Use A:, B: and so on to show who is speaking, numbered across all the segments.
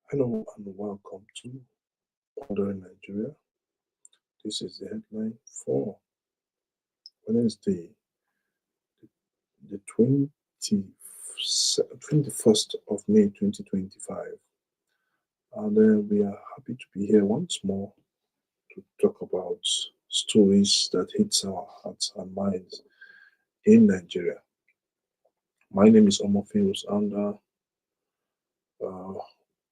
A: Hello and welcome to Pondering Nigeria. This is the headline for Wednesday, the 21st of May 2025. And we are happy to be here once more to talk about stories that hits our hearts and minds in Nigeria. My name is Omofeus, and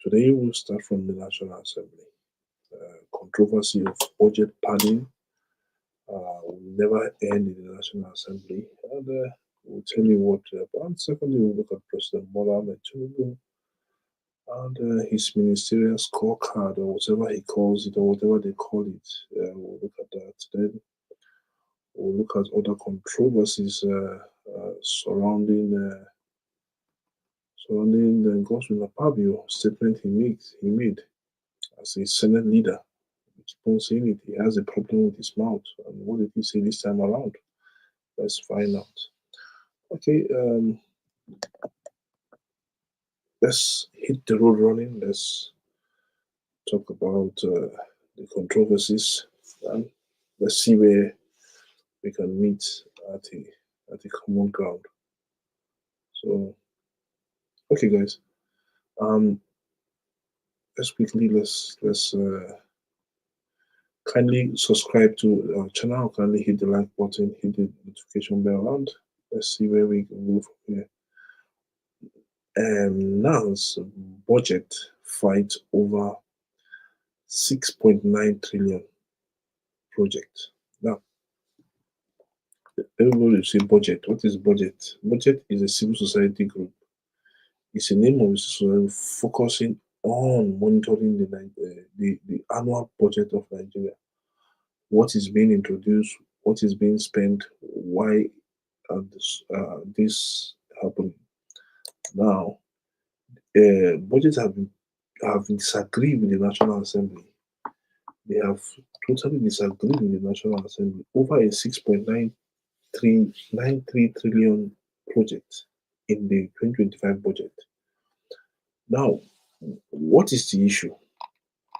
A: today we'll start from the National Assembly. Controversy of budget padding will never end in the National Assembly. And we'll tell you what. And secondly, we'll look at President Bola Ahmed Tinubu and his ministerial scorecard, or whatever he calls it, or whatever they call it. We'll look at that. Then we'll look at other controversies surrounding the Godswill Akpabio statement he made as a Senate leader. We keep on saying it. He has a problem with his mouth. And what did he say this time around? Let's find out. Okay, let's hit the road running. Let's talk about the controversies, and let's see where we can meet at a common ground. So, okay, guys, let's quickly let's kindly subscribe to our channel. Kindly hit the like button, hit the notification bell, and let's see where we can move from here. NASS budget fight over 6.9 trillion project. Now, everybody will say budget. What is budget? Budget is a civil society group. It's a name of a society focusing on monitoring the annual budget of Nigeria. What is being introduced, what is being spent, why this happening. Now, budgets have disagreed with the National Assembly. They have totally disagreed with the National Assembly over a 6.93 trillion project in the 2025 budget. Now, what is the issue?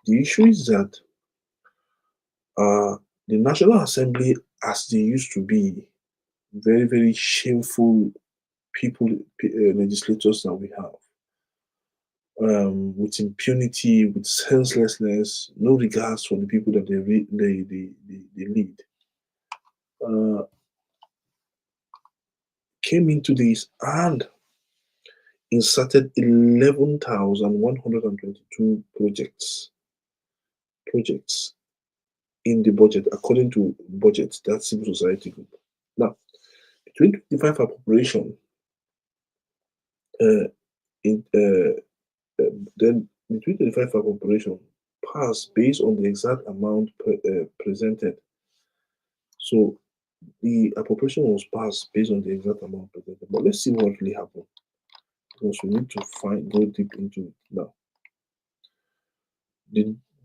A: The issue is that the National Assembly, as they used to be, very, very shameful people, legislators that we have, with impunity, with senselessness, no regards for the people that they lead, came into this and inserted 11,122 projects in the budget, according to BudgIT, that civil society group. Now, the 2025 appropriation, then the 2025 appropriation passed based on the exact amount presented. So the appropriation was passed based on the exact amount presented. But let's see what really happened, because we need to go deep into it now.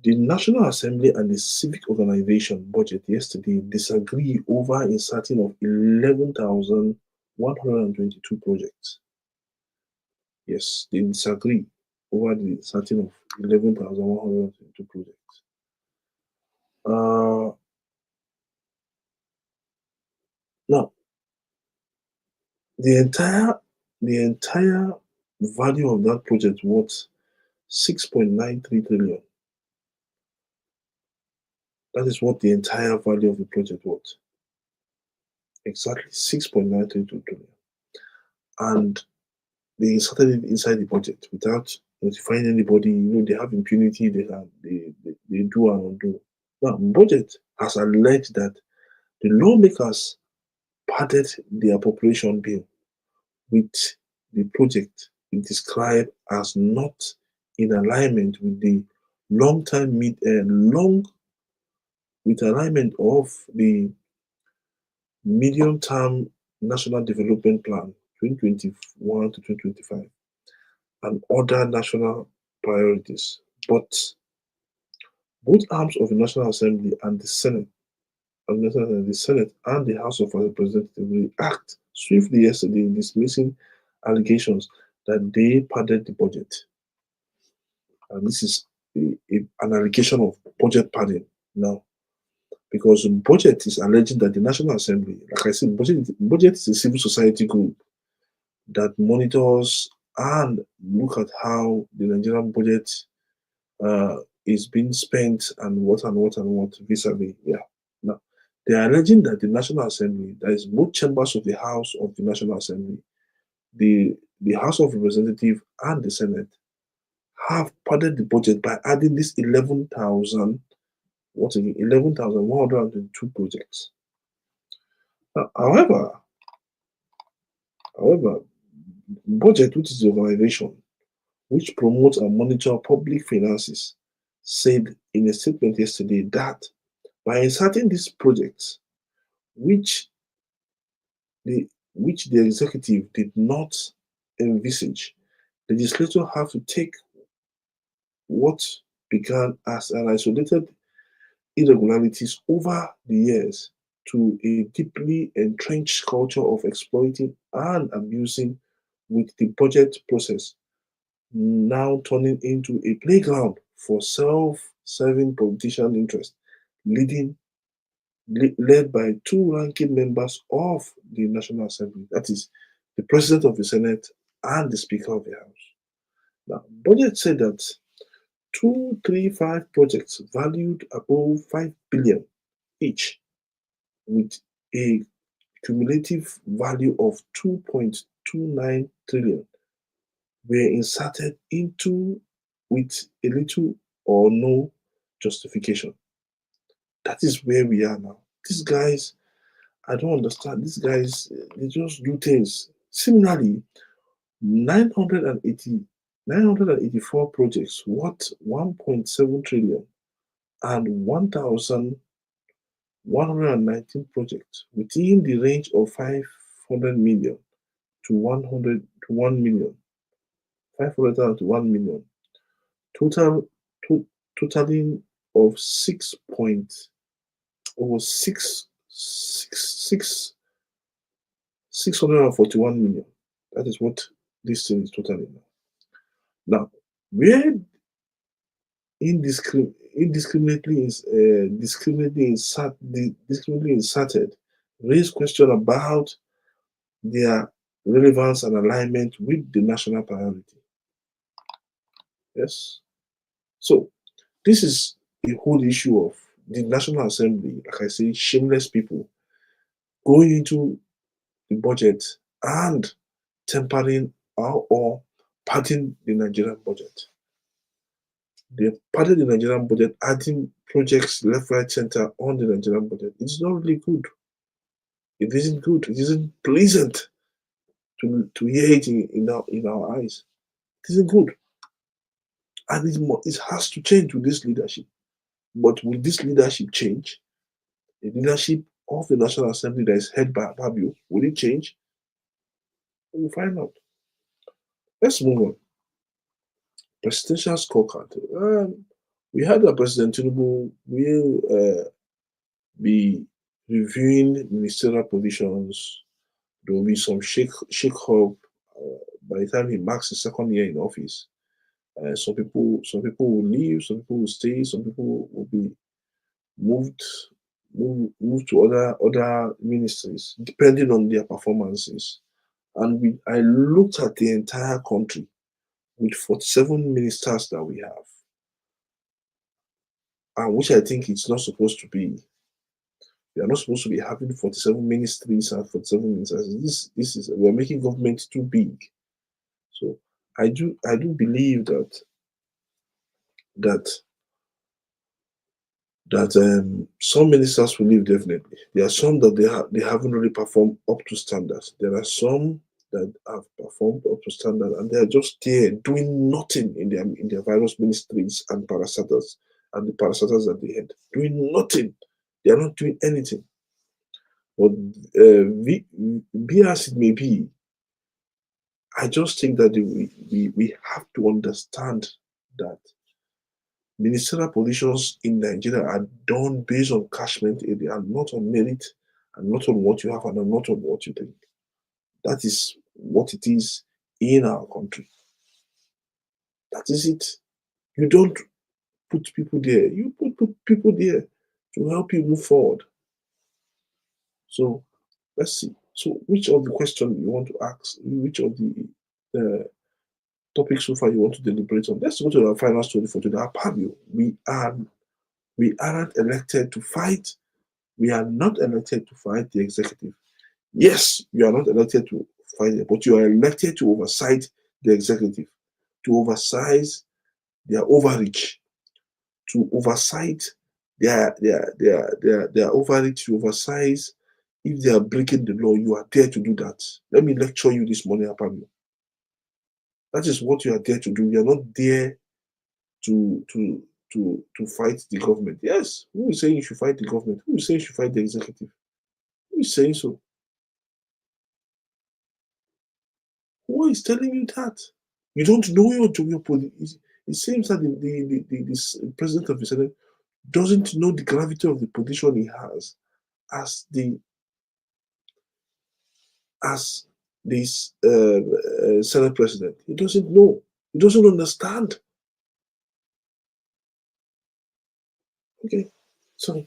A: The National Assembly and the civic organization budget yesterday disagree over inserting of 11,122 projects. Yes, they disagree over the inserting of 11,122 projects. Now, the entire value of that project was 6.93 trillion. That is what the entire value of the project was. Exactly 6.93 trillion. And they inserted it inside the budget without notifying anybody. They have impunity, they do and undo. Now, budget has alleged that the lawmakers padded the appropriation bill with the project it described as not in alignment with the with alignment of the medium-term National Development Plan 2021 to 2025 and other national priorities. But both arms of the National Assembly and the Senate and the House of Representatives react swiftly yesterday in dismissing allegations that they padded the budget. And this is an allegation of budget padding now, because budget is alleging that the National Assembly, like I said, budget is a civil society group that monitors and look at how the Nigerian budget is being spent and what vis-a-vis. Yeah. Now, they are alleging that the National Assembly, that is both chambers of the House of the National Assembly, the House of Representatives and the Senate, have padded the budget by adding this 11,122 projects. Now, however, budget, which is the organization which promotes and monitors public finances, said in a statement yesterday that by inserting these projects, which the executive did not envisage, legislators have to take what began as an isolated irregularities over the years to a deeply entrenched culture of exploiting and abusing, with the budget process now turning into a playground for self-serving politician interests, led by two ranking members of the National Assembly, that is, the President of the Senate and the Speaker of the House. Now, budget said that 235 projects valued above 5 billion each, with a cumulative value of 2.29 trillion, were inserted into with a little or no justification. That is where we are now. These guys, I don't understand. These guys, they just do things. Similarly, 984 projects worth 1.7 trillion and 1,119 projects within the range of 500 million to 100 to 1 million, 500,000 to 1 million, total to, totaling of 6 point over 641 million. That is what this thing is totaling now. Now, where discriminately inserted raise question about their relevance and alignment with the national priority. Yes. So this is the whole issue of the National Assembly, like I say, shameless people going into the budget and tempering or padding the Nigerian budget. They padded the Nigerian budget, adding projects left, right, center on the Nigerian budget. It's not really good. It isn't good. It isn't pleasant to hear it in our eyes. It isn't good. And it has to change with this leadership. But will this leadership change? The leadership of the National Assembly that is head by Babio, will it change? We'll find out. Let's move on. Presidential scorecard. We heard that President Tinubu will be reviewing ministerial positions. There will be some shake up by the time he marks his second year in office. Some people will leave, some people will stay, some people will be moved moved to other ministries depending on their performances. And I looked at the entire country with 47 ministers that we have, and which I think it's not supposed to be. We are not supposed to be having 47 ministries and 47 ministers. This is, we are making government too big. So I do believe that some ministers will leave definitely. There are some that they haven't really performed up to standards. There are some that have performed up to standard and they are just there doing nothing in their various ministries and parastatals and the parastatals that they had, doing nothing. They are not doing anything. But be as it may be, I just think that we have to understand that ministerial positions in Nigeria are done based on catchment area and not on merit and not on what you have and not on what you think. That is what it is in our country. That is it. You don't put people there. You put people there to help you move forward. So let's see. So which of the questions you want to ask? Which of the topics so far you want to deliberate on? Let's go to our final story for today. Apabio, we aren't elected to fight. We are not elected to fight the executive. Yes, you are not elected to fight it, but you are elected to oversight the executive, to oversize their overreach, to oversight their overreach, to oversize if they are breaking the law. You are there to do that. Let me lecture you this morning, Apamio. That is what you are there to do. You are not there to fight the government. Yes, who is saying you should fight the government? Who is saying you should fight the executive? Who is saying so? Who is telling you that? You don't know your position. It seems that the president of the Senate doesn't know the gravity of the position he has as this Senate president. He doesn't know. He doesn't understand. Okay, so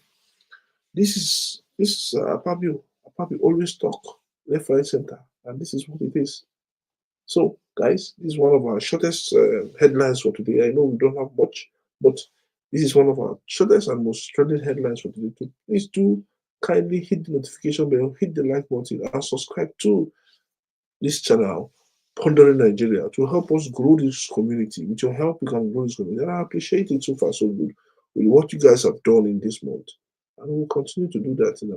A: this is Apabio. Apabio always talk left, right, center, and this is what it is. So, guys, this is one of our shortest headlines for today. I know we don't have much, but this is one of our shortest and most trending headlines for today. So please do kindly hit the notification bell, hit the like button, and subscribe to this channel, Pondering Nigeria, to help us grow this community. With your help, we can grow this community. And I appreciate it so far, so good, with what you guys have done in this month. And we'll continue to do that in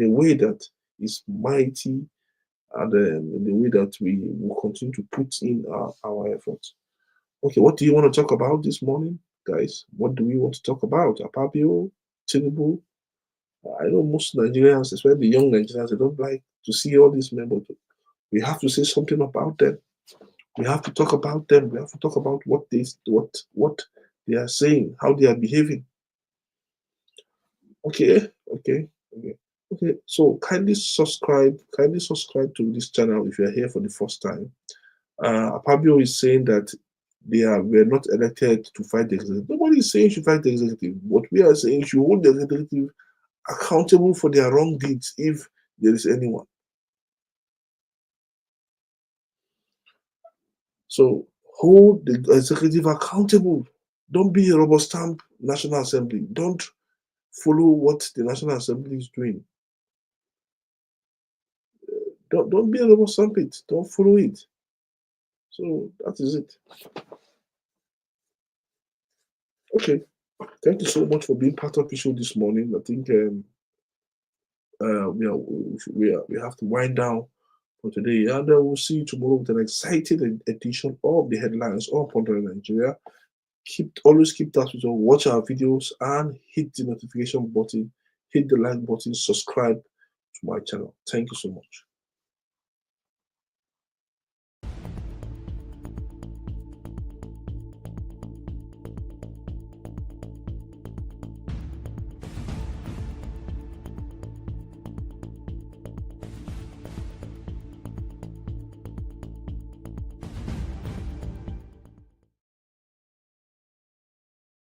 A: a way that is mighty, and in the way that we will continue to put in our efforts. Okay, what do you want to talk about this morning, guys? What do we want to talk about? Apapio, Tinubu? I know most Nigerians, especially the young Nigerians, they don't like to see all these men, but we have to say something about them. We have to talk about them. We have to talk about what they are saying, how they are behaving. Okay, okay, okay. Okay, so kindly subscribe to this channel if you're here for the first time. Fabio is saying that we're not elected to fight the executive. Nobody is saying you should fight the executive. What we are saying, you should hold the executive accountable for their wrong deeds if there is anyone. So hold the executive accountable. Don't be a rubber stamp National Assembly. Don't follow what the National Assembly is doing. Don't be a rubber stamp it. Don't follow it. So that is it. Okay. Thank you so much for being part of the show this morning. I think we have to wind down for today, and we'll see you tomorrow with an exciting edition of the headlines on Pondering Nigeria. Always keep that with us. Watch our videos and hit the notification button, hit the like button, subscribe to my channel. Thank you so much.